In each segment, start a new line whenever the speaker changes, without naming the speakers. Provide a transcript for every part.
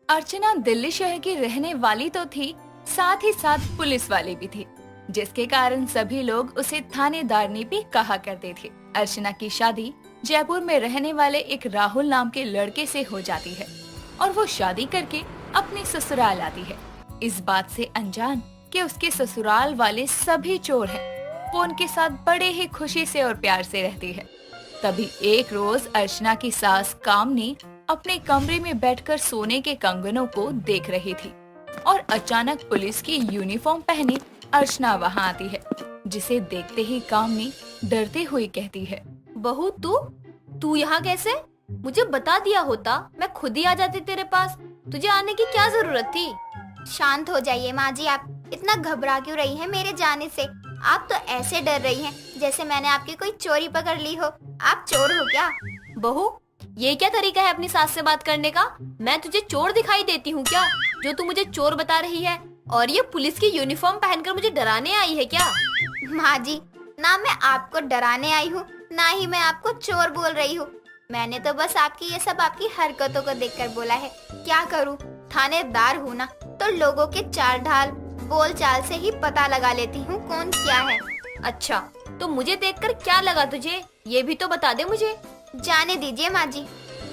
अर्चना दिल्ली शहर की रहने वाली तो थी, साथ ही साथ पुलिस वाली भी थी, जिसके कारण सभी लोग उसे थानेदारनी भी कहा करते थे। अर्चना की शादी जयपुर में रहने वाले एक राहुल नाम के लड़के से हो जाती है और वो शादी करके अपने ससुराल आती है, इस बात से अनजान कि उसके ससुराल वाले सभी चोर हैं। वो उनके साथ बड़े ही खुशी से और प्यार से रहती है। तभी एक रोज अर्चना की सास कामनी अपने कमरे में बैठकर सोने के कंगनों को देख रही थी और अचानक पुलिस की यूनिफॉर्म पहने अर्चना वहां आती है, जिसे देखते ही कामनी डरते हुए कहती है,
बहू तू यहाँ कैसे? मुझे बता दिया होता, मैं खुद ही आ जाती तेरे पास। तुझे आने की क्या जरूरत थी?
शांत हो जाइए माँ जी, आप इतना घबरा क्यों रही हैं मेरे जाने से? आप तो ऐसे डर रही हैं जैसे मैंने आपकी कोई चोरी पकड़ ली हो। आप चोर हो क्या?
बहू, ये क्या तरीका है अपनी सास से बात करने का? मैं तुझे चोर दिखाई देती हूँ क्या, जो तू मुझे चोर बता रही है? और ये पुलिस की यूनिफॉर्म पहनकर मुझे डराने आई है क्या?
माँ जी, ना मैं आपको डराने आई हूँ, ना ही मैं आपको चोर बोल रही हूँ। मैंने तो बस आपकी ये सब आपकी हरकतों को देखकर बोला है। क्या करूँ, थानेदार हूँ ना, तो लोगों के चाल ढाल बोल चाल से ही पता लगा लेती हूँ कौन क्या है।
अच्छा, तो मुझे देखकर क्या लगा तुझे, ये भी तो बता दे मुझे।
जाने दीजिए माँ जी।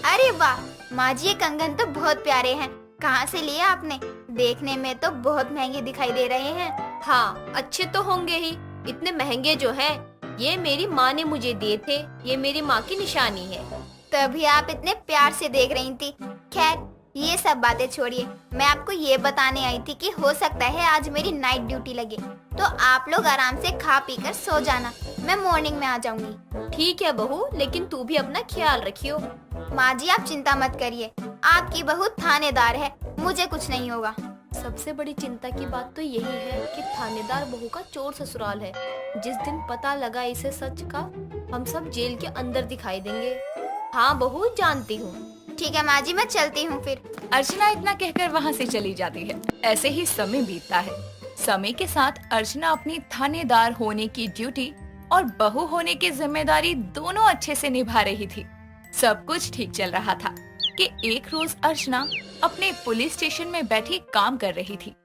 अरे वाह माँ जी, ये कंगन तो बहुत प्यारे हैं। कहाँ से लिए आपने? देखने में तो बहुत महंगे दिखाई दे रहे हैं।
हाँ, अच्छे तो होंगे ही, इतने महंगे जो हैं। ये मेरी माँ ने मुझे दिए थे, ये मेरी माँ की निशानी है।
तभी आप इतने प्यार से देख रही थी। खैर, ये सब बातें छोड़िए, मैं आपको ये बताने आई थी कि हो सकता है आज मेरी नाइट ड्यूटी लगे, तो आप लोग आराम से खा पी कर सो जाना, मैं मॉर्निंग में आ जाऊंगी।
ठीक है बहू, लेकिन तू भी अपना ख्याल रखियो।
माँ जी आप चिंता मत करिए, आपकी बहू थानेदार है, मुझे कुछ नहीं होगा।
सबसे बड़ी चिंता की बात तो यही है कि थानेदार बहू का चोर ससुराल है। जिस दिन पता लगा इसे सच का, हम सब जेल के अंदर दिखाई देंगे। हाँ बहू, जानती हूँ।
ठीक है माँ जी, मैं चलती हूँ फिर।
अर्चना इतना कहकर वहां से चली जाती है। ऐसे ही समय बीतता है। समय के साथ अर्चना अपनी थानेदार होने की ड्यूटी और बहू होने की जिम्मेदारी दोनों अच्छे से निभा रही थी। सब कुछ ठीक चल रहा था कि एक रोज अर्चना अपने पुलिस स्टेशन में बैठी काम कर रही थी।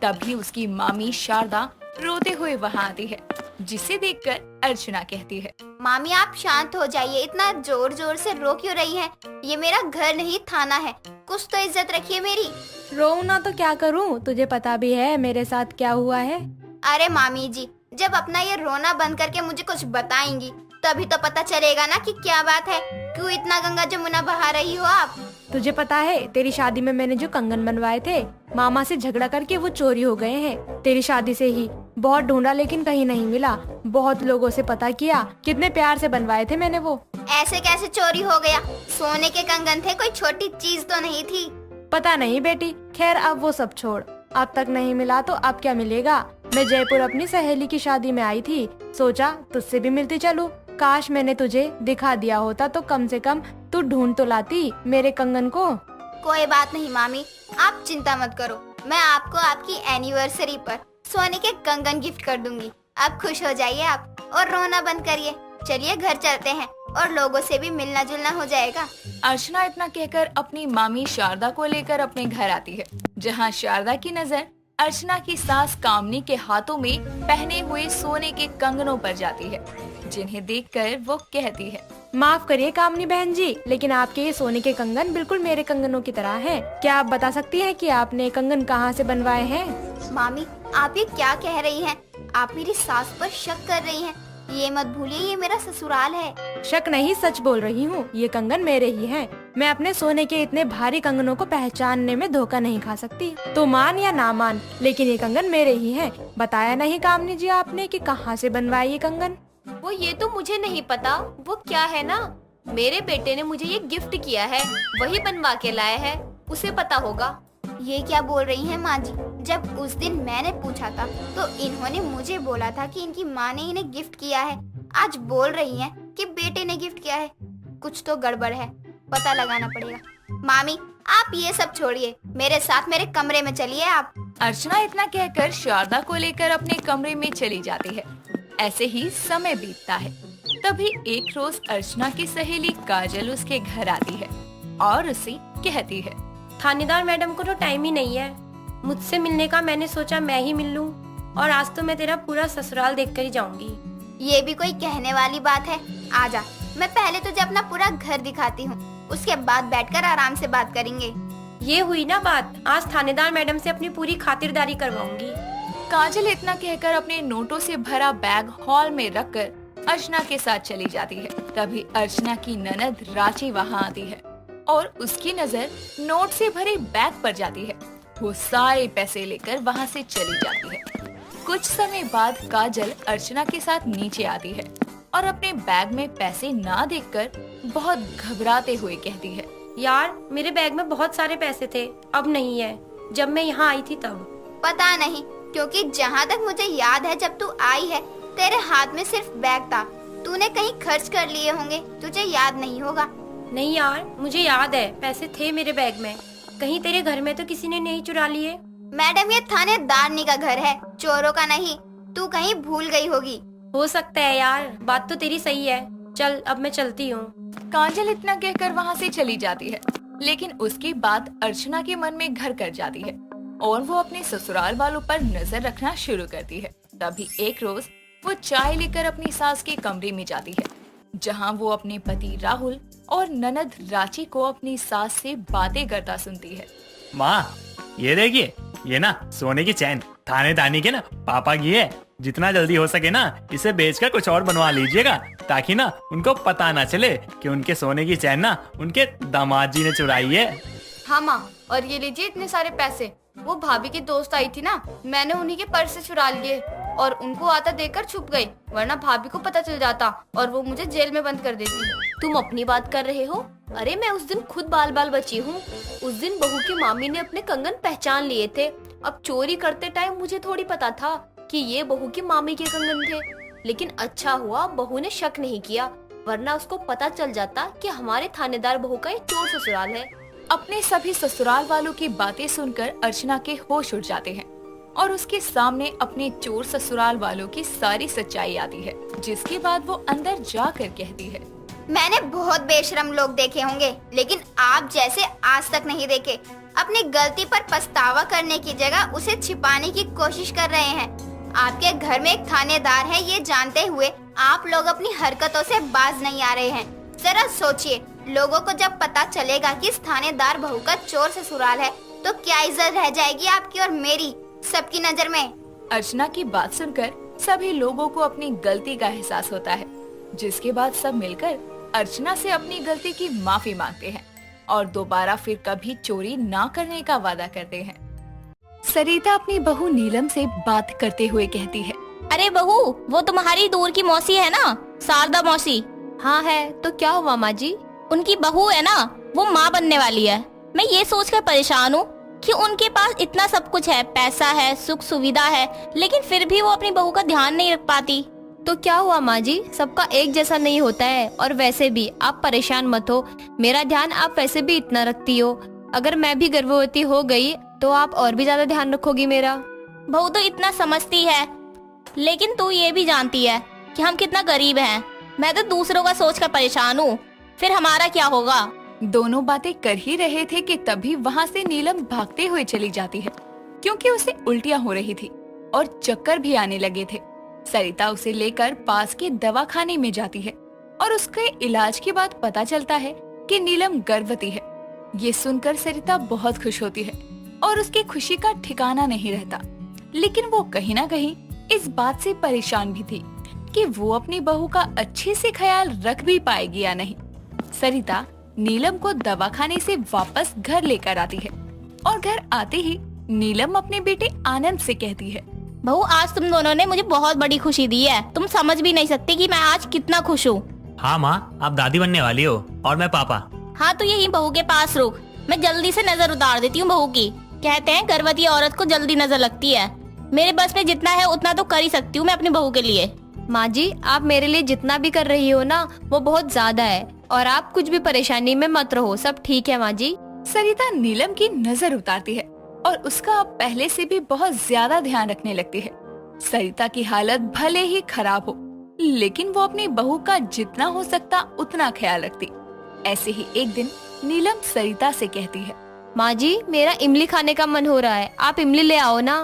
तभी उसकी मामी शारदा रोते हुए वहां आती है, जिसे देखकर अर्चना कहती है,
मामी आप शांत हो जाइए, इतना जोर जोर से रो क्यों रही हैं? ये मेरा घर नहीं थाना है, कुछ तो इज्जत रखिए मेरी।
रोऊं ना तो क्या करूं? तुझे पता भी है मेरे साथ क्या हुआ है।
अरे मामी जी, जब अपना ये रोना बंद करके मुझे कुछ बताएंगी तभी तो पता चलेगा ना कि क्या बात है। क्यों इतना गंगा जमुना बहा रही हो आप?
तुझे पता है तेरी शादी में मैंने जो कंगन बनवाए थे, मामा से झगड़ा करके वो चोरी हो गए हैं। तेरी शादी से ही बहुत ढूंढा लेकिन कहीं नहीं मिला। बहुत लोगों से पता किया, कितने प्यार से बनवाए थे मैंने वो।
ऐसे कैसे चोरी हो गया? सोने के कंगन थे, कोई छोटी चीज तो नहीं थी।
पता नहीं बेटी, खैर अब वो सब छोड़। अब तक नहीं मिला तो अब क्या मिलेगा। मैं जयपुर अपनी सहेली की शादी में आई थी, सोचा तुझसे भी मिलती चलूं। काश मैंने तुझे दिखा दिया होता तो कम से कम तू ढूंढ तो लाती मेरे कंगन को।
कोई बात नहीं मामी, आप चिंता मत करो, मैं आपको आपकी एनिवर्सरी पर सोने के कंगन गिफ्ट कर दूंगी। अब खुश हो जाइए आप और रोना बंद करिए। चलिए घर चलते हैं और लोगों से भी मिलना जुलना हो जाएगा।
अर्चना इतना कहकर अपनी मामी शारदा को लेकर अपने घर आती है, जहां शारदा की नजर अर्चना की सास कामनी के हाथों में पहने हुए सोने के कंगनों पर जाती है, जिन्हें देखकर वो कहती है,
माफ करिए कामनी बहन जी, लेकिन आपके ये सोने के कंगन बिल्कुल मेरे कंगनों की तरह हैं। क्या आप बता सकती हैं कि आपने कंगन कहाँ से बनवाए हैं?
मामी आप ये क्या कह रही हैं? आप मेरी सास पर शक कर रही हैं। ये मत भूलिए, ये मेरा ससुराल है।
शक नहीं, सच बोल रही हूँ। ये कंगन मेरे ही हैं। मैं अपने सोने के इतने भारी कंगनों को पहचानने में धोखा नहीं खा सकती। तो मान या ना मान, लेकिन ये कंगन मेरे ही हैं। बताया नहीं कामनी जी आपने कि कहाँ से बनवाए ये कंगन?
वो ये तो मुझे नहीं पता। वो क्या है ना, मेरे बेटे ने मुझे ये गिफ्ट किया है, वही बनवा के लाया है, उसे पता होगा।
ये क्या बोल रही हैं माँ जी? जब उस दिन मैंने पूछा था तो इन्होंने मुझे बोला था कि इनकी माँ ने इन्हें गिफ्ट किया है। आज बोल रही हैं कि बेटे ने गिफ्ट किया है। कुछ तो गड़बड़ है, पता लगाना पड़ेगा। मामी आप ये सब छोड़िए, मेरे साथ मेरे कमरे में चलिए आप।
अर्चना इतना कहकर शारदा को लेकर अपने कमरे में चली जाती है। ऐसे ही समय बीतता है। तभी एक रोज अर्चना की सहेली काजल उसके घर आती है और उसे कहती है,
थानेदार मैडम को तो टाइम ही नहीं है मुझसे मिलने का। मैंने सोचा मैं ही मिल लूं, और आज तो मैं तेरा पूरा ससुराल देख कर ही जाऊंगी।
ये भी कोई कहने वाली बात है? आजा, मैं पहले तुझे अपना पूरा घर दिखाती हूँ, उसके बाद बैठकर आराम से बात करेंगे।
ये हुई ना बात, आज थानेदार मैडम से अपनी पूरी खातिरदारी करवाऊंगी।
काजल इतना कहकर अपने नोटों से भरा बैग हॉल में रखकर अर्चना के साथ चली जाती है। तभी अर्चना की ननद रांची वहाँ आती है और उसकी नजर नोट से भरे बैग पर जाती है। वो सारे पैसे लेकर वहाँ से चली जाती है। कुछ समय बाद काजल अर्चना के साथ नीचे आती है और अपने बैग में पैसे ना देखकर बहुत घबराते हुए कहती है,
यार मेरे बैग में बहुत सारे पैसे थे, अब नहीं है, जब मैं यहाँ आई थी तब।
पता नहीं, क्योंकि जहाँ तक मुझे याद है जब तू आई है तेरे हाथ में सिर्फ बैग था। तूने कहीं खर्च कर लिए होंगे, तुझे याद नहीं होगा।
नहीं यार, मुझे याद है पैसे थे मेरे बैग में। कहीं तेरे घर में तो किसी ने नहीं चुरा लिए?
मैडम, ये थानेदारनी का घर है, चोरों का नहीं। तू कहीं भूल गई होगी।
हो सकता है यार, बात तो तेरी सही है। चल अब मैं चलती हूँ।
काजल इतना कहकर वहाँ से चली जाती है, लेकिन उसकी बात अर्चना के मन में घर कर जाती है और वो अपने ससुराल वालों पर नजर रखना शुरू करती है। तभी एक रोज वो चाय लेकर अपनी सास के कमरे में जाती है, जहाँ वो अपने पति राहुल और ननद रांची को अपनी सास से बातें करता सुनती है।
माँ, ये देखिए, ये ना सोने की चैन थानेदारनी के ना पापा की है। जितना जल्दी हो सके ना इसे बेचकर कुछ और बनवा लीजिएगा, ताकि ना उनको पता ना चले कि उनके सोने की चैन ना उनके दामाद जी ने चुराई है।
हाँ माँ, और ये लीजिए इतने सारे पैसे। वो भाभी की दोस्त आई थी ना, मैंने उन्हीं के पर्स से चुरा लिए और उनको आता देखकर छुप गई, वरना भाभी को पता चल जाता और वो मुझे जेल में बंद कर देती। तुम अपनी बात कर रहे हो? अरे मैं उस दिन खुद बाल बाल बची हूँ। उस दिन बहू की मामी ने अपने कंगन पहचान लिए थे। अब चोरी करते टाइम मुझे थोड़ी पता था कि ये बहू की मामी के कंगन थे, लेकिन अच्छा हुआ बहू ने शक नहीं किया, वरना उसको पता चल जाता कि हमारे थानेदार बहू का ये चोर ससुराल है।
अपने सभी ससुराल वालों की बातें सुनकर अर्चना के होश उड़ जाते हैं और उसके सामने अपने चोर ससुराल वालों की सारी सच्चाई आती है, जिसके बाद वो अंदर जाकर कहती है,
मैंने बहुत बेशरम लोग देखे होंगे, लेकिन आप जैसे आज तक नहीं देखे। अपनी गलती पर पछतावा करने की जगह उसे छिपाने की कोशिश कर रहे हैं। आपके घर में एक थानेदार है, ये जानते हुए आप लोग अपनी हरकतों से बाज नहीं आ रहे हैं। जरा सोचिए, लोगों को जब पता चलेगा कि इस थानेदार बहू का चोर ससुराल है, तो क्या इज्जत रह जाएगी आपकी और मेरी सबकी नजर में।
अर्चना की बात सुनकर सभी लोगों को अपनी गलती का एहसास होता है, जिसके बाद सब मिलकर अर्चना से अपनी गलती की माफी मांगते हैं और दोबारा फिर कभी चोरी ना करने का वादा करते हैं। सरिता अपनी बहू नीलम से बात करते हुए कहती है,
अरे बहू, वो तुम्हारी दूर की मौसी है ना, शारदा मौसी? हाँ है, तो क्या हुआ माँ जी? उनकी बहू है ना, वो माँ बनने वाली है। मैं ये सोचकर परेशान हूँ कि उनके पास इतना सब कुछ है, पैसा है, सुख सुविधा है, लेकिन फिर भी वो अपनी बहू का ध्यान नहीं रख पाती। तो क्या हुआ माँ जी, सबका एक जैसा नहीं होता है। और वैसे भी आप परेशान मत हो, मेरा ध्यान आप वैसे भी इतना रखती हो। अगर मैं भी गर्भवती हो गई तो आप और भी ज्यादा ध्यान रखोगी मेरा। बहू तो इतना समझती है, लेकिन तू ये भी जानती है कि हम कितना गरीब हैं। मैं तो दूसरों का सोचकर परेशान हूँ, फिर हमारा क्या होगा।
दोनों बातें कर ही रहे थे कि तभी वहाँ से नीलम भागते हुए चली जाती है, क्योंकि उसे उल्टियाँ हो रही थी और चक्कर भी आने लगे थे। सरिता उसे लेकर पास के दवाखाने में जाती है और उसके इलाज के बाद पता चलता है कि नीलम गर्भवती है। ये सुनकर सरिता बहुत खुश होती है और उसकी खुशी का ठिकाना नहीं रहता, लेकिन वो कहीं ना कहीं इस बात से परेशान भी थी कि वो अपनी बहू का अच्छे से ख्याल रख भी पाएगी या नहीं। सरिता नीलम को दवाखाने से वापस घर लेकर आती है और घर आते ही नीलम अपने बेटे आनंद से कहती है,
बहू आज तुम दोनों ने मुझे बहुत बड़ी खुशी दी है। तुम समझ भी नहीं सकती कि मैं आज कितना खुश हूँ।
हाँ माँ, आप दादी बनने वाली हो और मैं पापा।
हाँ तो यही बहू के पास रुक, मैं जल्दी से नजर उतार देती हूँ बहू की। कहते हैं गर्भवती औरत को जल्दी नजर लगती है। मेरे बस में जितना है उतना तो कर ही सकती हूँ मैं अपनी बहू के लिए। माँ जी, आप मेरे लिए जितना भी कर रही हो ना, वो बहुत ज्यादा है, और आप कुछ भी परेशानी में मत रहो, सब ठीक है माँ जी।
सरिता नीलम की नजर उतारती है और उसका अब पहले से भी बहुत ज्यादा ध्यान रखने लगती है। सरिता की हालत भले ही खराब हो, लेकिन वो अपनी बहू का जितना हो सकता उतना ख्याल रखती। ऐसे ही एक दिन नीलम सरिता से कहती है,
माँ जी, मेरा इमली खाने का मन हो रहा है, आप इमली ले आओ ना।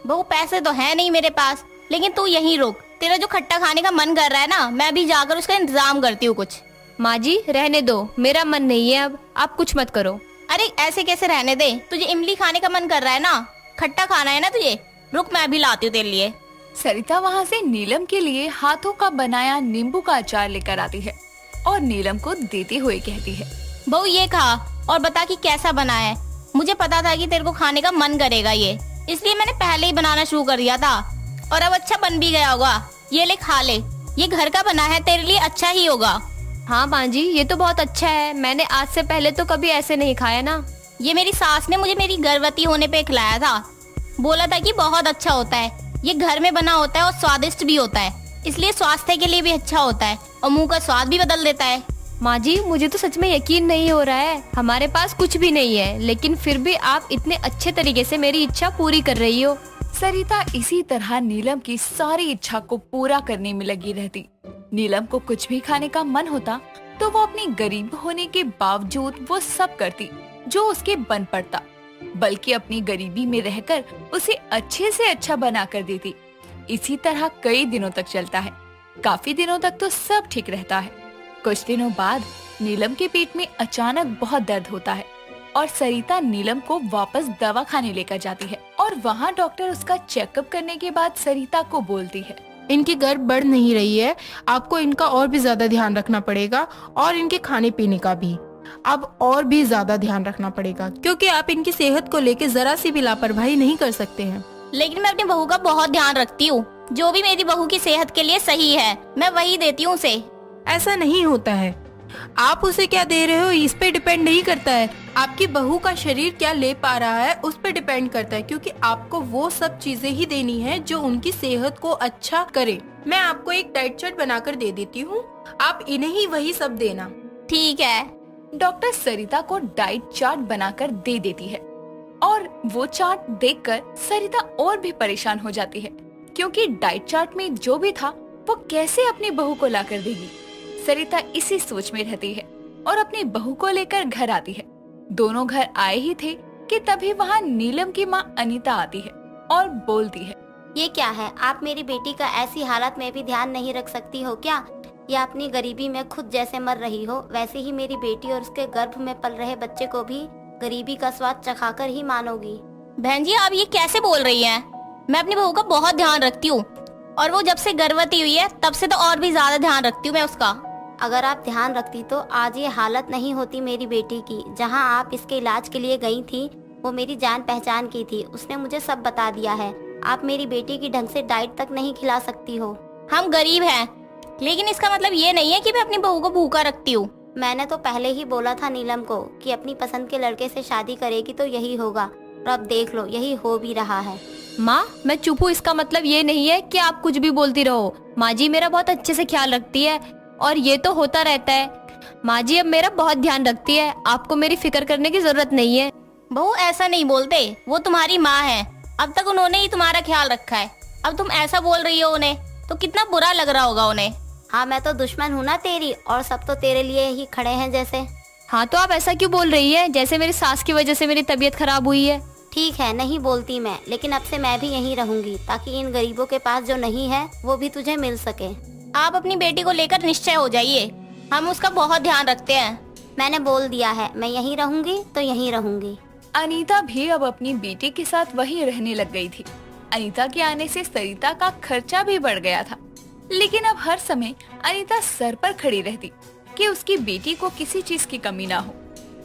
बहू पैसे तो है नहीं मेरे पास, लेकिन तू यहीं रुक। तेरा जो खट्टा खाने का मन कर रहा है ना, मैं अभी जाकर उसका इंतजाम करती हूँ कुछ।
माँ जी रहने दो, मेरा मन नहीं है अब, आप कुछ मत करो।
अरे ऐसे कैसे रहने दे, तुझे इमली खाने का मन कर रहा है ना, खट्टा खाना है ना तुझे, रुक मैं भी लाती हूँ तेरे लिए।
सरिता वहाँ से नीलम के लिए हाथों का बनाया नींबू का अचार लेकर आती है और नीलम को देते हुए कहती है,
बहू ये खा और बता कि कैसा बना है। मुझे पता था कि तेरे को खाने का मन करेगा ये, इसलिए मैंने पहले ही बनाना शुरू कर दिया था, और अब अच्छा बन भी गया होगा। ये ले खा ले, ये घर का बना है, तेरे लिए अच्छा ही होगा।
हाँ माँ जी, ये तो बहुत अच्छा है, मैंने आज से पहले तो कभी ऐसे नहीं खाया ना।
ये मेरी सास ने मुझे मेरी गर्भवती होने पे खिलाया था, बोला था कि बहुत अच्छा होता है, ये घर में बना होता है और स्वादिष्ट भी होता है, इसलिए स्वास्थ्य के लिए भी अच्छा होता है और मुंह का स्वाद भी बदल देता है।
माँ जी मुझे तो सच में यकीन नहीं हो रहा है, हमारे पास कुछ भी नहीं है, लेकिन फिर भी आप इतने अच्छे तरीके से मेरी इच्छा पूरी कर रही हो।
सरिता इसी तरह नीलम की सारी इच्छा को पूरा करने में लगी रहती। नीलम को कुछ भी खाने का मन होता तो वो अपनी गरीब होने के बावजूद वो सब करती जो उसके बन पड़ता, बल्कि अपनी गरीबी में रहकर उसे अच्छे से अच्छा बना कर देती। इसी तरह कई दिनों तक चलता है। काफी दिनों तक तो सब ठीक रहता है। कुछ दिनों बाद नीलम के पेट में अचानक बहुत दर्द होता है और सरिता नीलम को वापस दवा खाने लेकर जाती है और वहाँ डॉक्टर उसका चेकअप करने के बाद सरिता को बोलती है,
इनकी गर्भ बढ़ नहीं रही है, आपको इनका और भी ज्यादा ध्यान रखना पड़ेगा और इनके खाने पीने का भी अब और भी ज्यादा ध्यान रखना पड़ेगा, क्योंकि आप इनकी सेहत को लेकर जरा सी भी लापरवाही नहीं कर सकते हैं।
लेकिन मैं अपनी बहू का बहुत ध्यान रखती हूँ, जो भी मेरी बहू की सेहत के लिए सही है मैं वही देती हूँ उसे।
ऐसा नहीं होता है, आप उसे क्या दे रहे हो इस पे डिपेंड नहीं करता है, आपकी बहू का शरीर क्या ले पा रहा है उस पे डिपेंड करता है, क्योंकि आपको वो सब चीजें ही देनी है जो उनकी सेहत को अच्छा करे। मैं आपको एक डाइट चार्ट बनाकर दे देती हूँ, आप इन्हें ही वही सब देना।
ठीक है।
डॉक्टर सरिता को डाइट चार्ट बनाकर दे देती है और वो चार्ट देखकर सरिता और भी परेशान हो जाती है, क्योंकि डाइट चार्ट में जो भी था वो कैसे अपनी बहू को लाकर देगी। सरिता इसी सोच में रहती है और अपनी बहू को लेकर घर आती है। दोनों घर आए ही थे कि तभी वहाँ नीलम की माँ अनीता आती है और बोलती है,
ये क्या है, आप मेरी बेटी का ऐसी हालत में भी ध्यान नहीं रख सकती हो क्या? या अपनी गरीबी में खुद जैसे मर रही हो वैसे ही मेरी बेटी और उसके गर्भ में पल रहे बच्चे को भी गरीबी का स्वाद चखाकर ही मानोगी। बहन जी आप ये कैसे बोल रही हैं? मैं अपनी बहू का बहुत ध्यान रखती हूँ और वो जब से गर्भवती हुई है तब से तो और भी ज्यादा ध्यान रखती हूँ मैं उसका। अगर आप ध्यान रखती तो आज ये हालत नहीं होती मेरी बेटी की। जहाँ आप इसके इलाज के लिए गई थी वो मेरी जान पहचान की थी, उसने मुझे सब बता दिया है। आप मेरी बेटी की ढंग से डाइट तक नहीं खिला सकती हो। हम गरीब हैं, लेकिन इसका मतलब ये नहीं है कि मैं अपनी बहू को भूखा रखती हूँ। मैंने तो पहले ही बोला था नीलम को कि अपनी पसंद के लड़के से शादी करेगी तो यही होगा, और अब देख लो यही हो भी रहा है।
माँ मैं चुप हूँ, इसका मतलब ये नहीं है कि आप कुछ भी बोलती रहो। माँ जी मेरा बहुत अच्छे से ख्याल रखती है और ये तो होता रहता है। माँ जी अब मेरा बहुत ध्यान रखती है, आपको मेरी फिक्र करने की जरूरत नहीं है।
बहू ऐसा नहीं बोलते, वो तुम्हारी माँ है, अब तक उन्होंने ही तुम्हारा ख्याल रखा है। अब तुम ऐसा बोल रही हो उन्हें तो कितना बुरा लग रहा होगा उन्हें। हाँ मैं तो दुश्मन हूँ ना तेरी, और सब तो तेरे लिए ही खड़े हैं जैसे।
हाँ तो आप ऐसा क्यों बोल रही है, जैसे मेरी सास की वजह से मेरी तबीयत खराब हुई है।
ठीक है नहीं बोलती मैं, लेकिन अब से मैं भी यहीं रहूंगी ताकि इन गरीबों के पास जो नहीं है वो भी तुझे मिल सके। आप अपनी बेटी को लेकर निश्चय हो जाइए, हम उसका बहुत ध्यान रखते हैं। मैंने बोल दिया है मैं यहीं रहूंगी तो यहीं रहूंगी।
अनीता भी अब अपनी बेटी के साथ वहीं रहने लग गई थी। अनीता के आने से सरिता का खर्चा भी बढ़ गया था, लेकिन अब हर समय अनीता सर पर खड़ी रहती कि उसकी बेटी को किसी चीज की कमी ना हो।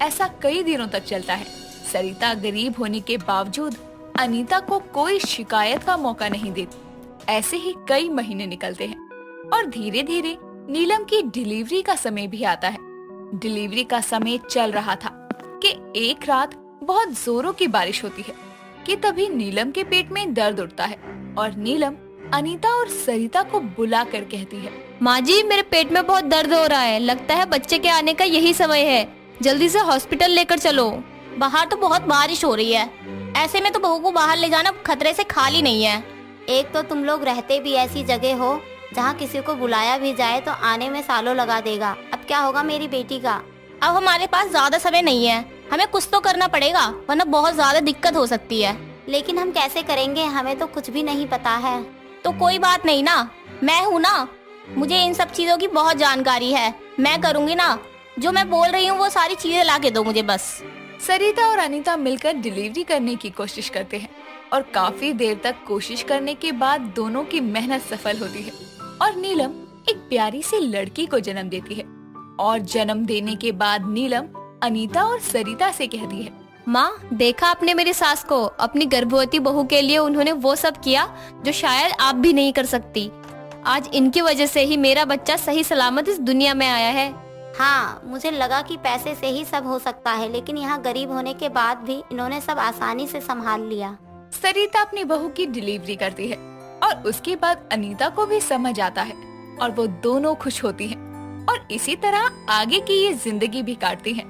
ऐसा कई दिनों तक चलता है। सरिता गरीब होने के बावजूद अनीता को कोई शिकायत का मौका नहीं देती। ऐसे ही कई महीने निकलते हैं और धीरे धीरे नीलम की डिलीवरी का समय भी आता है। डिलीवरी का समय चल रहा था कि एक रात बहुत जोरों की बारिश होती है कि तभी नीलम के पेट में दर्द उठता है और नीलम अनीता और सरिता को बुला कर कहती है,
माँ जी मेरे पेट में बहुत दर्द हो रहा है, लगता है बच्चे के आने का यही समय है, जल्दी से हॉस्पिटल लेकर चलो।
बाहर तो बहुत बारिश हो रही है, ऐसे में तो बहू को बाहर ले जाना खतरे से खाली नहीं है। एक तो तुम लोग रहते भी ऐसी जगह हो जहाँ किसी को बुलाया भी जाए तो आने में सालों लगा देगा। अब क्या होगा मेरी बेटी का? अब हमारे पास ज्यादा समय नहीं है,
हमें कुछ तो करना पड़ेगा, वरना बहुत ज्यादा दिक्कत हो सकती है।
लेकिन हम कैसे करेंगे, हमें तो कुछ भी नहीं पता है।
तो कोई बात नहीं ना, मैं हूँ ना, मुझे इन सब चीजों की बहुत जानकारी है, मैं करूँगी ना। जो मैं बोल रही हूँ वो सारी चीजें ला के दो मुझे बस।
सरिता और अनीता मिलकर डिलीवरी करने की कोशिश करते हैं और काफी देर तक कोशिश करने के बाद दोनों की मेहनत सफल होती है और नीलम एक प्यारी सी लड़की को जन्म देती है। और जन्म देने के बाद नीलम अनीता और सरिता से कहती है,
माँ, देखा आपने मेरी सास को, अपनी गर्भवती बहू के लिए उन्होंने वो सब किया जो शायद आप भी नहीं कर सकती। आज इनकी वजह से ही मेरा बच्चा सही सलामत इस दुनिया में आया है।
हाँ, मुझे लगा कि पैसे से ही सब हो सकता है, लेकिन यहाँ गरीब होने के बाद भी इन्होंने सब आसानी से संभाल लिया।
सरिता अपनी बहू की डिलीवरी करती है और उसके बाद अनीता को भी समझ आता है और वो दोनों खुश होती हैं और इसी तरह आगे की ये जिंदगी भी काटती हैं।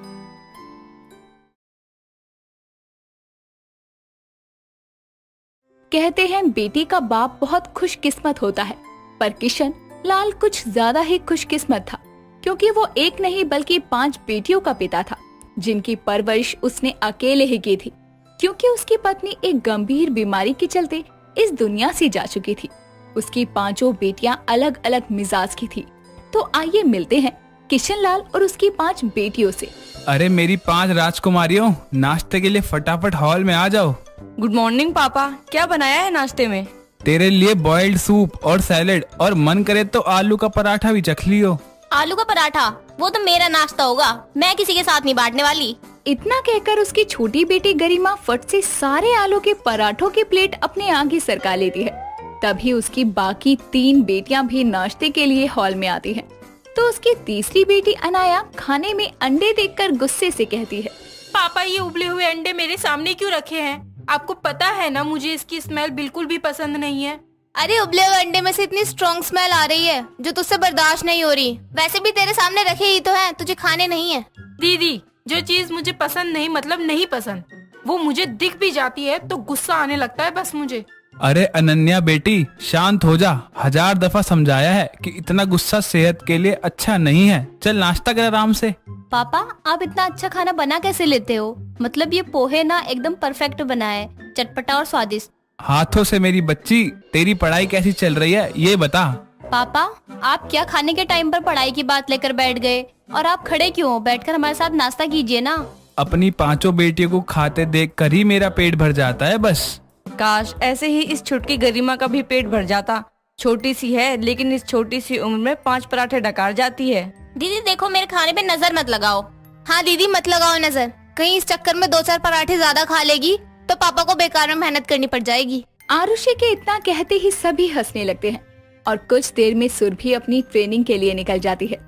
कहते हैं बेटी का बाप बहुत खुशकिस्मत होता है, पर किशन लाल कुछ ज्यादा ही खुशकिस्मत था, क्योंकि वो एक नहीं बल्कि 5 बेटियों का पिता था, जिनकी परवरिश उसने अकेले ही की थी, क्योंकि उसकी पत्नी एक गंभीर बीमारी के चलते इस दुनिया से जा चुकी थी। उसकी 5 बेटियां अलग अलग मिजाज की थी। तो आइए मिलते हैं किशन लाल और उसकी 5 बेटियों से।
अरे मेरी 5 राजकुमारियों, नाश्ते के लिए फटाफट हॉल में आ जाओ।
गुड मॉर्निंग पापा, क्या बनाया है नाश्ते में?
तेरे लिए बॉइल्ड सूप और सैलेड, और मन करे तो आलू का पराठा भी चख लियो।
आलू का पराठा, वो तो मेरा नाश्ता होगा, मैं किसी के साथ नहीं बांटने वाली।
इतना कहकर उसकी छोटी बेटी गरिमा फट से सारे आलू के पराठों की प्लेट अपने आगे सरका लेती है। तभी उसकी बाकी 3 बेटियां भी नाश्ते के लिए हॉल में आती हैं। तो उसकी तीसरी बेटी अनाया खाने में अंडे देखकर गुस्से से कहती है,
पापा, ये उबले हुए अंडे मेरे सामने क्यों रखे हैं? आपको पता है ना, मुझे इसकी स्मेल बिल्कुल भी पसंद नहीं है।
अरे उबले हुए अंडे में से इतनी स्ट्रॉन्ग स्मेल आ रही है जो तुझसे बर्दाश्त नहीं हो रही। वैसे भी तेरे सामने रखे ही तो हैं, तुझे खाने नहीं है।
दीदी, जो चीज मुझे पसंद नहीं मतलब नहीं पसंद, वो मुझे दिख भी जाती है तो गुस्सा आने लगता है बस मुझे।
अरे अनन्या बेटी, शांत हो जा। 1000 दफा समझाया है कि इतना गुस्सा सेहत के लिए अच्छा नहीं है। चल नाश्ता कर आराम से।
पापा, आप इतना अच्छा खाना बना कैसे लेते हो? मतलब ये पोहे ना एकदम परफेक्ट बना है, चटपटा और स्वादिष्ट।
हाथों से मेरी बच्ची, तेरी पढ़ाई कैसी चल रही है ये बता।
पापा, आप क्या खाने के टाइम पर पढ़ाई की बात लेकर बैठ गए? और आप खड़े क्यों हो? बैठकर हमारे साथ नाश्ता कीजिए ना।
अपनी 5 बेटियों को खाते देख कर ही मेरा पेट भर जाता है बस।
काश ऐसे ही इस छुटकी गरिमा का भी पेट भर जाता। छोटी सी है लेकिन इस छोटी सी उम्र में 5 पराठे डकार जाती है।
दीदी देखो, मेरे खाने पे नजर मत लगाओ। हाँ दीदी, मत लगाओ नजर। कहीं इस चक्कर में 2-4 पराठे ज्यादा खा लेगी तो पापा को बेकार में मेहनत करनी पड़ जाएगी।
आरुषि के इतना कहते ही सभी हंसने लगते हैं और कुछ देर में सुरभि अपनी ट्रेनिंग के लिए निकल जाती है।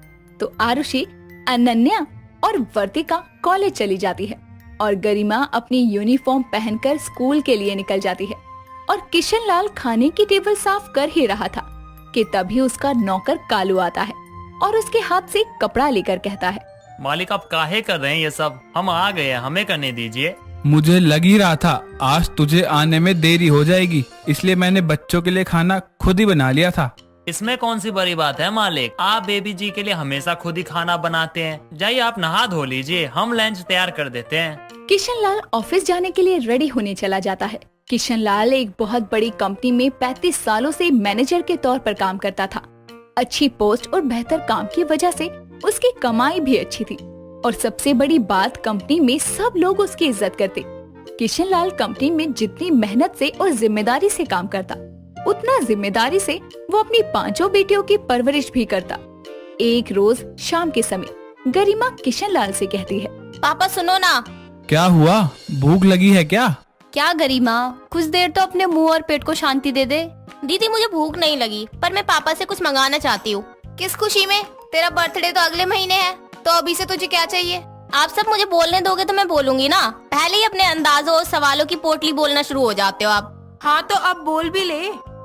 तो आरुषि, अनन्या और वर्तिका कॉलेज चली जाती है और गरिमा अपनी यूनिफॉर्म पहनकर स्कूल के लिए निकल जाती है। और किशन लाल खाने की टेबल साफ कर ही रहा था कि तभी उसका नौकर कालू आता है और उसके हाथ से कपड़ा लेकर कहता है,
मालिक आप काहे कर रहे हैं ये सब? हम आ गए हैं, हमें करने दीजिए।
मुझे लग ही रहा था आज तुझे आने में देरी हो जाएगी, इसलिए मैंने बच्चों के लिए खाना खुद ही बना लिया था।
इसमें कौन सी बड़ी बात है मालिक? आप बेबी जी के लिए हमेशा खुद ही खाना बनाते हैं। जाइए आप नहा धो लीजिए, हम लंच तैयार कर देते हैं।
किशन लाल ऑफिस जाने के लिए रेडी होने चला जाता है। किशन लाल एक बहुत बड़ी कंपनी में 35 सालों से मैनेजर के तौर पर काम करता था। अच्छी पोस्ट और बेहतर काम की वजह से उसकी कमाई भी अच्छी थी और सबसे बड़ी बात, कंपनी में सब लोग उसकी इज्जत करते। किशन लाल कंपनी में जितनी मेहनत से और जिम्मेदारी से काम करता, उतना जिम्मेदारी से वो अपनी 5 बेटियों की परवरिश भी करता। एक रोज शाम के समय गरिमा किशन लाल से कहती है,
पापा सुनो ना।
क्या हुआ, भूख लगी है क्या?
क्या गरिमा, कुछ देर तो अपने मुंह और पेट को शांति दे दे। दीदी मुझे भूख नहीं लगी, पर मैं पापा से कुछ मंगाना चाहती हूँ। किस खुशी में? तेरा बर्थडे तो अगले महीने है, तो अभी से तुझे क्या चाहिए? आप सब मुझे बोलने दोगे तो मैं बोलूंगी ना। पहले ही अपने अंदाजों और सवालों की पोटली बोलना शुरू हो जाते हो आप।
हाँ तो अब बोल भी ले।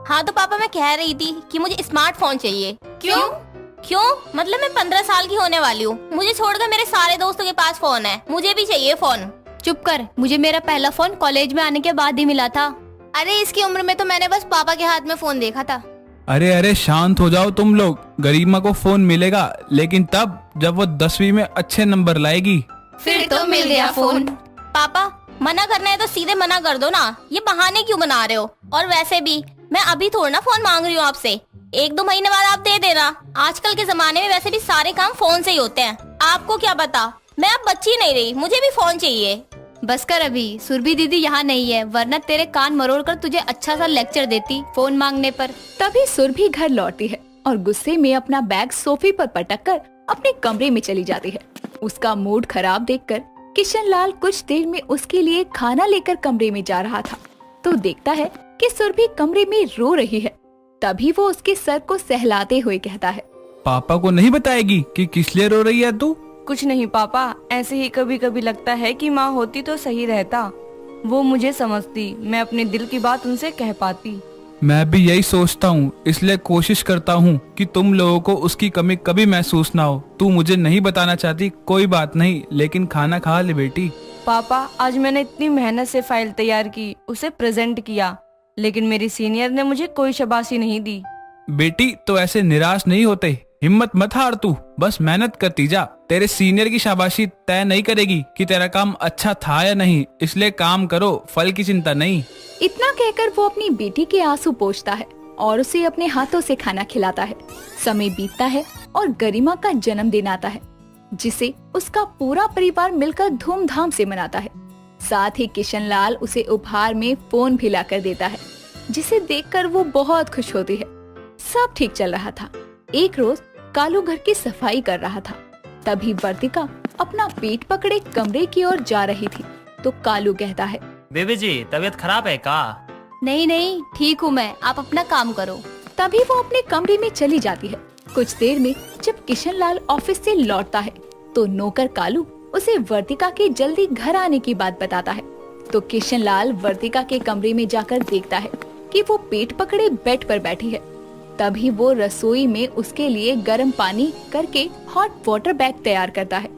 हाँ तो पापा, मैं कह रही थी कि मुझे स्मार्टफोन चाहिए। क्यों? मतलब मैं 15 साल की होने वाली हूँ, मुझे छोड़कर मेरे सारे दोस्तों के पास फोन है, मुझे भी चाहिए फोन। चुप कर, मुझे मेरा पहला फोन कॉलेज में आने के बाद ही मिला था। अरे इसकी उम्र में तो मैंने बस पापा के हाथ में फोन देखा था।
अरे शांत हो जाओ तुम लोग। गरिमा को फोन मिलेगा लेकिन तब जब वो 10वीं में अच्छे नंबर लाएगी।
फिर तो मिल गया फोन।
पापा मना करना है तो सीधे मना कर दो ना, ये बहाने क्यों बना रहे हो? और वैसे भी मैं अभी थोड़ा ना फोन मांग रही हूँ आपसे, 1-2 महीने बाद आप दे देना। आजकल के जमाने में वैसे भी सारे काम फोन से ही होते हैं, आपको क्या पता। मैं अब बच्ची नहीं रही, मुझे भी फोन चाहिए।
बस कर अभी, सुरभि दीदी यहाँ नहीं है, वरना तेरे कान मरोड़ कर तुझे अच्छा सा लेक्चर देती फोन मांगने पर।
तभी सुरभि घर लौटती है और गुस्से में अपना बैग सोफे पर पटक कर अपने कमरे में चली जाती है। उसका मूड खराब देखकर किशन लाल कुछ देर में उसके लिए खाना लेकर कमरे में जा रहा था तो देखता है कि सुरभि कमरे में रो रही है। तभी वो उसके सर को सहलाते हुए कहता है,
पापा को नहीं बताएगी कि किस लिए रो रही है तू?
कुछ नहीं पापा, ऐसे ही कभी कभी लगता है कि माँ होती तो सही रहता, वो मुझे समझती, मैं अपने दिल की बात उनसे कह पाती।
मैं भी यही सोचता हूँ, इसलिए कोशिश करता हूँ कि तुम लोगों को उसकी कमी कभी महसूस ना हो। तू मुझे नहीं बताना चाहती, कोई बात नहीं, लेकिन खाना खा ले बेटी।
पापा आज मैंने इतनी मेहनत से फाइल तैयार की, उसे प्रेजेंट किया, लेकिन मेरी सीनियर ने मुझे कोई शाबाशी नहीं दी।
बेटी तो ऐसे निराश नहीं होते, हिम्मत मत हार तू, बस मेहनत करती जा। तेरे सीनियर की शाबाशी तय नहीं करेगी कि तेरा काम अच्छा था या नहीं, इसलिए काम करो, फल की चिंता नहीं।
इतना कहकर वो अपनी बेटी के आंसू पोंछता है और उसे अपने हाथों से खाना खिलाता है। समय बीतता है और गरिमा का जन्मदिन आता है, जिसे उसका पूरा परिवार मिलकर धूमधाम से मनाता है। साथ ही किशन लाल उसे उपहार में फोन भी लाकर देता है, जिसे देखकर वो बहुत खुश होती है। सब ठीक चल रहा था। एक रोज कालू घर की सफाई कर रहा था, तभी वर्तिका अपना पेट पकड़े कमरे की ओर जा रही थी तो कालू कहता है,
बेबी जी तबीयत खराब है का?
नहीं नहीं ठीक हूँ मैं, आप अपना काम करो।
तभी वो अपने कमरे में चली जाती है। कुछ देर में जब किशन लाल ऑफिस से लौटता है तो नौकर कालू उसे वर्तिका के जल्दी घर आने की बात बताता है। तो किशन लाल वर्तिका के कमरे में जाकर देखता है कि वो पेट पकड़े बेड पर बैठी है। तभी वो रसोई में उसके लिए गर्म पानी करके हॉट वाटर बैग तैयार करता है।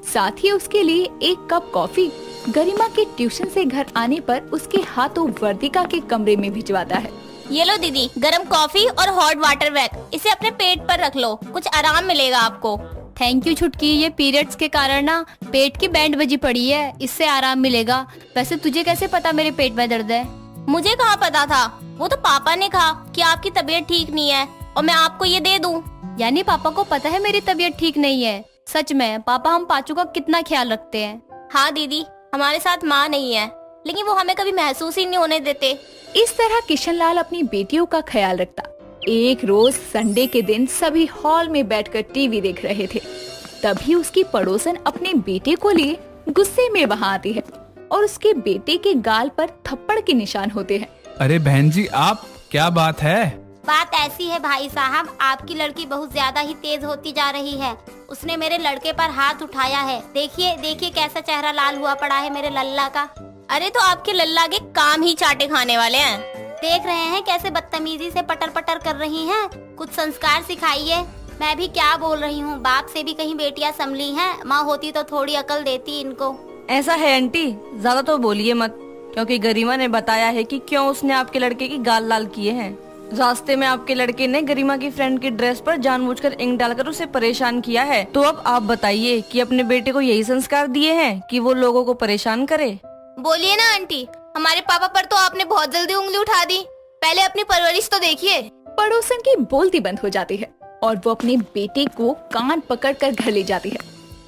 साथ ही उसके लिए 1 कप कॉफी गरिमा के ट्यूशन से घर आने पर उसके हाथों वर्तिका के कमरे में भिजवाता है।
ये लो दीदी, गरम कॉफी और हॉट वाटर बैग, इसे अपने पेट पर रख लो, कुछ आराम मिलेगा आपको।
थैंक यू छुटकी, ये पीरियड्स के कारण ना पेट की बैंड बजी पड़ी है, इससे आराम मिलेगा। वैसे तुझे कैसे पता मेरे पेट में दर्द है?
मुझे कहाँ पता था, वो तो पापा ने कहा कि आपकी तबीयत ठीक नहीं है और मैं आपको ये दे दूं।
यानी पापा को पता है मेरी तबीयत ठीक नहीं है? सच में पापा हम पाचू का कितना ख्याल रखते हैं।
हाँ दीदी, हमारे साथ माँ नहीं है, लेकिन वो हमें कभी महसूस ही नहीं होने देते।
इस तरह किशन लाल अपनी बेटियों का ख्याल रखता। एक रोज संडे के दिन सभी हॉल में बैठकर टीवी देख रहे थे। तभी उसकी पड़ोसन अपने बेटे को लिए गुस्से में वहाँ आती है और उसके बेटे के गाल पर थप्पड़ के निशान होते हैं।
अरे बहन जी आप, क्या बात है?
बात ऐसी है भाई साहब, आपकी लड़की बहुत ज्यादा ही तेज होती जा रही है। उसने मेरे लड़के पर हाथ उठाया है। देखिए देखिए कैसा चेहरा लाल हुआ पड़ा है मेरे लल्ला का। अरे तो आपके लल्ला के काम ही चाटे खाने वाले हैं। देख रहे हैं कैसे बदतमीजी से पटर पटर कर रही हैं। कुछ संस्कार सिखाइए। मैं भी क्या बोल रही हूँ, बाप से भी कहीं बेटियाँ संभली हैं। माँ होती तो थोड़ी अकल देती इनको।
ऐसा है आंटी, ज्यादा तो बोलिए मत, क्योंकि गरिमा ने बताया है कि क्यों उसने आपके लड़के की गाल लाल किए हैं। रास्ते में आपके लड़के ने गरिमा की फ्रेंड की ड्रेस पर जानबूझकर इंक डालकर उसे परेशान किया है। तो अब आप बताइए कि अपने बेटे को यही संस्कार दिए हैं कि वो लोगों को परेशान करे?
बोलिए ना आंटी, हमारे पापा पर तो आपने बहुत जल्दी उंगली उठा दी। पहले अपनी परवरिश तो देखिए।
पड़ोसन की बोलती बंद हो जाती है और वो अपने बेटे को कान पकड़कर घर ले जाती है।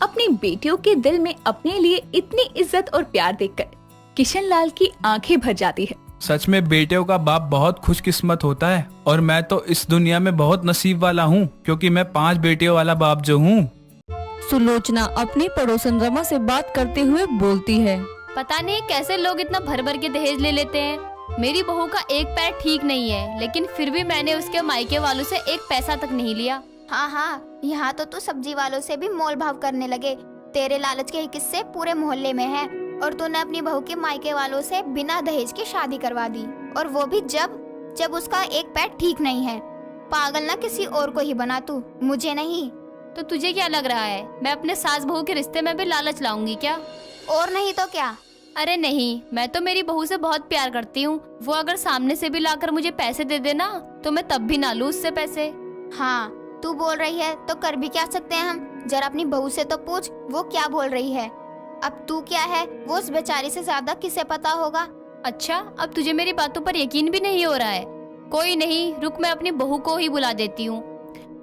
अपनी बेटियों के दिल में अपने लिए इतनी इज्जत और प्यार देखकर किशन लाल की आंखें भर जाती है।
सच में बेटियों का बाप बहुत खुशकिस्मत होता है और मैं तो इस दुनिया में बहुत नसीब वाला हूँ, क्योंकि मैं 5 बेटियों वाला बाप जो हूँ।
सुलोचना अपनी पड़ोसन रमा से बात करते हुए बोलती है,
पता नहीं कैसे लोग इतना भर भर के दहेज ले लेते हैं। मेरी बहू का एक पैर ठीक नहीं है, लेकिन फिर भी मैंने उसके मायके वालों से एक पैसा तक नहीं लिया।
हाँ हाँ, यहाँ तो तू सब्जी वालों से भी मोल भाव करने लगे। तेरे लालच के किस्से पूरे मोहल्ले में हैं और तूने अपनी बहू के मायके वालों से बिना दहेज की शादी करवा दी, और वो भी जब उसका एक पैर ठीक नहीं है। पागल ना किसी और को ही बना तू, मुझे नहीं।
तो तुझे क्या लग रहा है मैं अपने सास बहू के रिश्ते में भी लालच लाऊंगी क्या?
और नहीं तो क्या।
अरे नहीं, मैं तो मेरी बहू से बहुत प्यार करती हूँ। वो अगर सामने से भी लाकर मुझे पैसे दे देना तो मैं तब भी ना लूं उससे पैसे।
हाँ तू बोल रही है तो कर भी क्या सकते हैं हम। जरा अपनी बहू से तो पूछ वो क्या बोल रही है। अब तू क्या है, वो उस बेचारी से ज्यादा किसे पता होगा।
अच्छा, अब तुझे मेरी बातों पर यकीन भी नहीं हो रहा है। कोई नहीं, रुक, मैं अपनी बहू को ही बुला देती हूँ।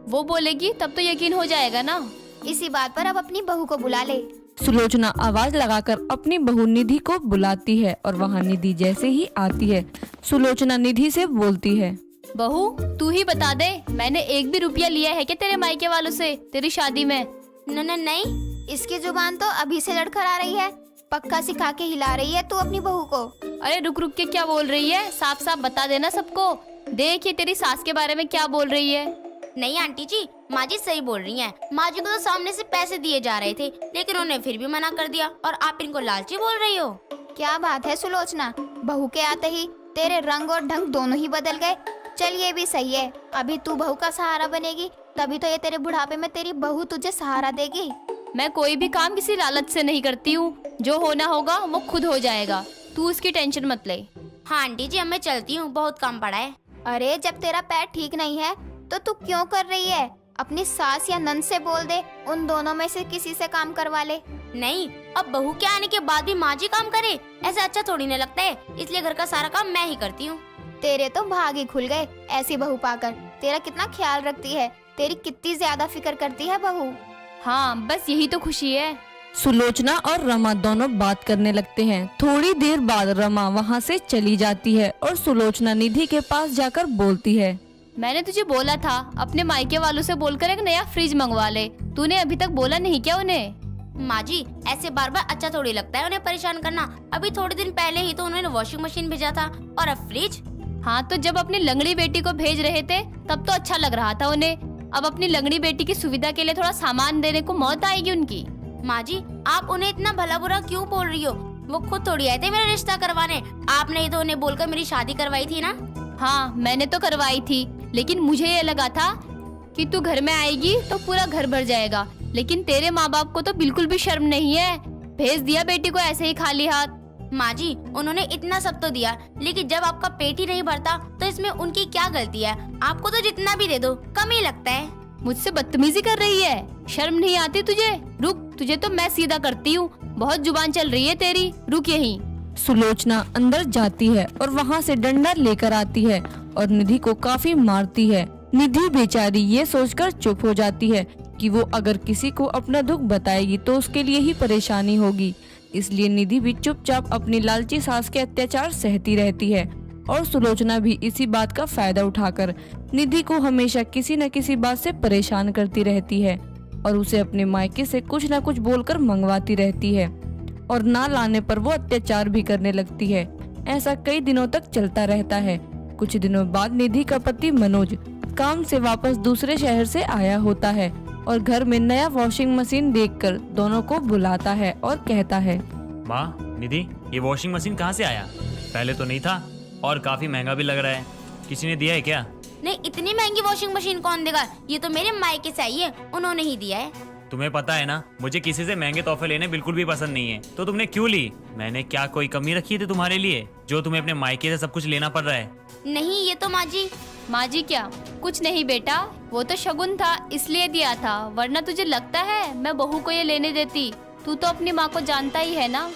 वो बोलेगी तब तो यकीन हो जाएगा ना।
इसी बात पर अब अपनी बहू को बुला ले।
सुलोचना आवाज लगाकर अपनी बहू निधि को बुलाती है और वहाँ निधि जैसे ही आती है सुलोचना निधि से बोलती है,
बहू तू ही बता दे, मैंने एक भी रुपया लिया है क्या तेरे मायके वालों से तेरी शादी में?
नहीं, इसकी जुबान तो अभी से लड़खड़ा रही है। पक्का सिखा के हिला रही है तू अपनी बहू को।
अरे रुक रुक के क्या बोल रही है, साफ साफ बता देना सबको। देख ये तेरी सास के बारे में क्या बोल रही है।
नहीं आंटी जी, माँ जी सही बोल रही हैं। माँ जी को तो सामने से पैसे दिए जा रहे थे, लेकिन उन्हें फिर भी मना कर दिया और आप इनको लालची बोल रही हो।
क्या बात है सुलोचना, बहू के आते ही तेरे रंग और ढंग दोनों ही बदल गए। चल ये भी सही है, अभी तू बहू का सहारा बनेगी, तभी तो ये तेरे बुढ़ापे में तेरी बहू तुझे सहारा देगी।
मैं कोई भी काम किसी लालच से नहीं करती हूँ, जो होना होगा वो खुद हो जाएगा, तू उसकी टेंशन मत ले।
हाँ आंटी जी, अब मैं चलती हूँ, बहुत काम पड़ा है।
अरे जब तेरा पैर ठीक नहीं है तो तू क्यों कर रही है? अपनी सास या नंद से बोल दे, उन दोनों में से किसी से काम करवा ले।
नहीं, अब बहू के आने के बाद भी माँ जी काम करे, ऐसा अच्छा थोड़ी न लगता है, इसलिए घर का सारा काम मैं ही करती हूँ।
तेरे तो भाग ही खुल गए ऐसी बहू पाकर। तेरा कितना ख्याल रखती है, तेरी कितनी ज्यादा फिक्र करती है बहू।
हाँ बस यही तो खुशी है।
सुलोचना और रमा दोनों बात करने लगते हैं। थोड़ी देर बाद रमा वहाँ से चली जाती है और सुलोचना निधि के पास जाकर बोलती है,
मैंने तुझे बोला था अपने मायके वालों से बोलकर एक नया फ्रिज मंगवा ले, तूने अभी तक बोला नहीं क्या उन्हें?
माँ जी ऐसे बार बार अच्छा थोड़ी लगता है उन्हें परेशान करना। अभी थोड़े दिन पहले ही तो उन्होंने वॉशिंग मशीन भेजा था और अब फ्रिज।
हाँ तो जब अपनी लंगड़ी बेटी को भेज रहे थे तब तो अच्छा लग रहा था उन्हें, अब अपनी लंगड़ी बेटी की सुविधा के लिए थोड़ा सामान देने को मौत आएगी उनकी।
माँ जी आप उन्हें इतना भला बुरा क्यों बोल रही हो? वो खुद थोड़ी आए थे मेरा रिश्ता करवाने, आपने ही तो उन्हें बोलकर मेरी शादी करवाई थी ना।
हाँ मैंने तो करवाई थी, लेकिन मुझे ये लगा था कि तू घर में आएगी तो पूरा घर भर जाएगा, लेकिन तेरे माँ बाप को तो बिल्कुल भी शर्म नहीं है, भेज दिया बेटी को ऐसे ही खाली हाथ।
माँ जी उन्होंने इतना सब तो दिया, लेकिन जब आपका पेट ही नहीं भरता तो इसमें उनकी क्या गलती है? आपको तो जितना भी दे दो कम ही लगता है।
मुझसे बदतमीजी कर रही है, शर्म नहीं आती तुझे? रुक, तुझे तो मैं सीधा करती हूँ, बहुत जुबान चल रही है तेरी, रुक यहीं।
सुलोचना अंदर जाती है और वहाँ से डंडा लेकर आती है और निधि को काफी मारती है। निधि बेचारी ये सोचकर चुप हो जाती है कि वो अगर किसी को अपना दुख बताएगी तो उसके लिए ही परेशानी होगी, इसलिए निधि भी चुपचाप अपनी लालची सास के अत्याचार सहती रहती है। और सुलोचना भी इसी बात का फायदा उठाकर निधि को हमेशा किसी न किसी बात से परेशान करती रहती है और उसे अपने मायके से कुछ न कुछ बोलकर मंगवाती रहती है और ना लाने पर वो अत्याचार भी करने लगती है। ऐसा कई दिनों तक चलता रहता है। कुछ दिनों बाद निधि का पति मनोज काम से वापस दूसरे शहर से आया होता है और घर में नया वॉशिंग मशीन देखकर दोनों को बुलाता है और कहता है,
माँ निधि ये वॉशिंग मशीन कहाँ से आया? पहले तो नहीं था और काफी महंगा भी लग रहा है, किसी ने दिया है क्या?
नहीं, इतनी महंगी वॉशिंग मशीन कौन देगा? ये तो मेरे मायके से आई है, उन्होंने ही दिया है।
तुम्हें पता है ना मुझे किसी से महंगे तोहफे लेने बिल्कुल भी पसंद नहीं है, तो तुमने क्यों ली? मैंने क्या कोई कमी रखी थी तुम्हारे लिए जो तुम्हें अपने मायके से सब कुछ लेना पड़ रहा है?
नहीं, ये तो
माँ जी क्या? कुछ नहीं बेटा, वो तो शगुन था इसलिए दिया था, वरना तुझे लगता है मैं बहू को ये लेने देती? तू तो अपनी माँ को जानता ही है ना।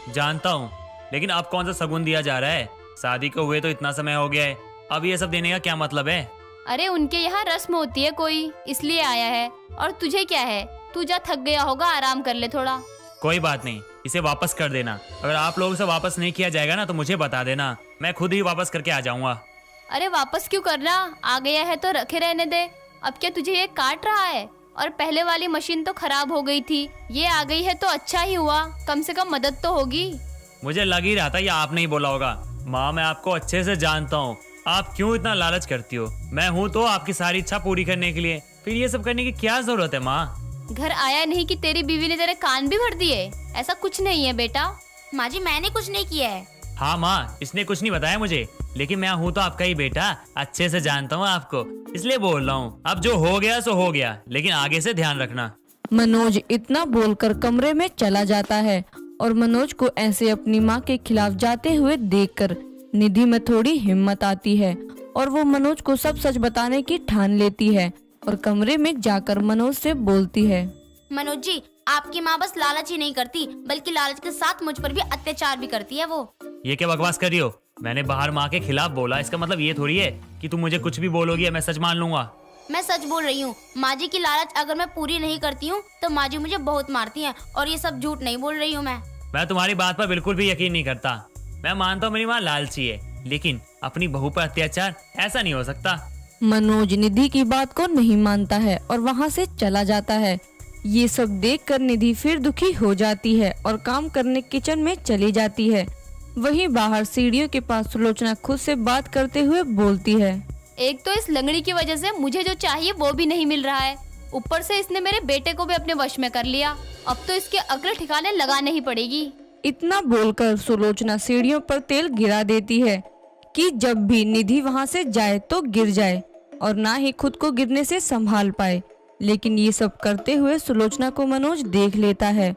जानता हूँ, लेकिन अब कौन सा शगुन दिया जा रहा है? शादी को हुए तो इतना समय हो गया है, अब ये सब देने का क्या मतलब है?
अरे उनके यहाँ रस्म होती है कोई, इसलिए आया है। और तुझे क्या है, तू जा, थक गया होगा, आराम कर ले थोड़ा।
कोई बात नहीं, इसे वापस कर देना। अगर आप लोगों से वापस नहीं किया जाएगा ना तो मुझे बता देना, मैं खुद ही वापस करके आ जाऊंगा।
अरे वापस क्यों करना, आ गया है तो रखे रहने दे। अब क्या तुझे ये काट रहा है? और पहले वाली मशीन तो खराब हो गई थी, ये आ गई है तो अच्छा ही हुआ, कम से कम मदद तो होगी।
मुझे लग ही रहा था ये आपने ही बोला होगा। माँ मैं आपको अच्छे से जानता हूँ, आप क्यों इतना लालच करती हो। मैं हूँ तो आपकी सारी इच्छा पूरी करने के लिए, फिर ये सब करने की क्या जरूरत है? माँ
घर आया नहीं कि तेरी बीवी ने तेरे कान भी भर दिए? ऐसा कुछ नहीं है बेटा।
माँ जी मैंने कुछ नहीं किया है।
हाँ माँ, इसने कुछ नहीं बताया मुझे, लेकिन मैं हूँ तो आपका ही बेटा, अच्छे से जानता हूँ आपको, इसलिए बोल रहा हूँ। अब जो हो गया सो हो गया, लेकिन आगे से ध्यान रखना।
मनोज इतना बोलकर कमरे में चला जाता है और मनोज को ऐसे अपनी माँ के खिलाफ जाते हुए देखकर निधि में थोड़ी हिम्मत आती है और वो मनोज को सब सच बताने की ठान लेती है और कमरे में जाकर मनोज से बोलती है,
मनोज जी आपकी माँ बस लालच ही नहीं करती बल्कि लालच के साथ मुझ पर भी अत्याचार भी करती है वो।
ये क्या बकवास कर रही हो? मैंने बाहर माँ के खिलाफ बोला, इसका मतलब ये थोड़ी है कि तुम मुझे कुछ भी बोलोगी मैं सच मान लूंगा।
मैं सच बोल रही हूँ। माँ जी की लालच अगर मैं पूरी नहीं करती हूँ तो माँ जी मुझे बहुत मारती हैं और ये सब झूठ नहीं बोल रही हूँ मैं
तुम्हारी बात पर बिल्कुल भी यकीन नहीं करता। मैं मानता हूँ मेरी माँ लालची है, लेकिन अपनी बहू पर अत्याचार ऐसा नहीं हो सकता।
मनोज निधि की बात को नहीं मानता है और वहाँ से चला जाता है। ये सब देखकर निधि फिर दुखी हो जाती है और काम करने किचन में चली जाती है। वहीं बाहर सीढ़ियों के पास सुलोचना खुद से बात करते हुए बोलती है,
एक तो इस लंगड़ी की वजह से मुझे जो चाहिए वो भी नहीं मिल रहा है, ऊपर से इसने मेरे बेटे को भी अपने वश में कर लिया। अब तो इसके अकल ठिकाने लगाने ही पड़ेगी।
इतना बोलकर सुलोचना सीढ़ियों पर तेल गिरा देती है कि जब भी निधि वहाँ से जाए तो गिर जाए और ना ही खुद को गिरने से संभाल पाए। लेकिन ये सब करते हुए सुलोचना को मनोज देख लेता है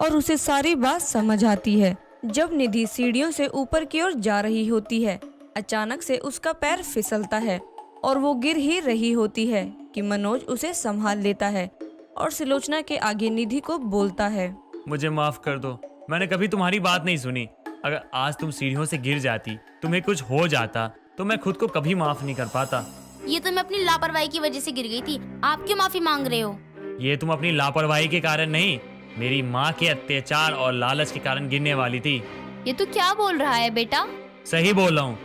और उसे सारी बात समझ आती है। जब निधि सीढ़ियों से ऊपर की ओर जा रही होती है, अचानक से उसका पैर फिसलता है और वो गिर ही रही होती है कि मनोज उसे संभाल लेता है और सुलोचना के आगे निधि को बोलता है,
मुझे माफ कर दो, मैंने कभी तुम्हारी बात नहीं सुनी। अगर आज तुम सीढ़ियों से गिर जाती, तुम्हें कुछ हो जाता, तो मैं खुद को कभी माफ नहीं कर पाता।
ये तो मैं अपनी लापरवाही की वजह से गिर गई थी, आप क्यों माफी मांग रहे हो?
ये तुम अपनी लापरवाही के कारण नहीं, मेरी माँ के अत्याचार और लालच के कारण गिरने वाली थी।
ये तू क्या बोल रहा है बेटा?
सही बोल रहा हूँ,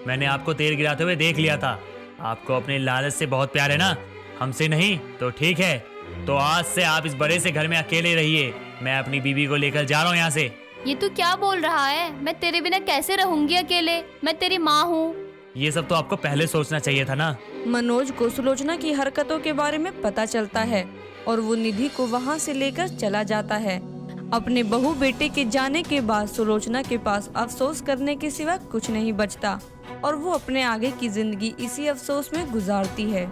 मैंने आपको तेल गिराते हुए देख लिया था। आपको अपने लालच से बहुत प्यार है ना, हमसे नहीं तो ठीक है। तो आज से आप इस बड़े से घर में अकेले रहिए, मैं अपनी बीबी को लेकर जा रहा हूँ यहाँ से।
ये तू क्या बोल रहा है? मैं तेरे बिना कैसे रहूंगी अकेले? मैं तेरी माँ हूँ।
ये सब तो आपको पहले सोचना चाहिए था ना।
मनोज को सुलोचना की हरकतों के बारे में पता चलता है और वो निधि को वहाँ से लेकर चला जाता है। अपने बहू बेटे के जाने के बाद सुलोचना के पास अफसोस करने के सिवा कुछ नहीं बचता और वो अपने आगे की जिंदगी इसी अफसोस में गुजारती है।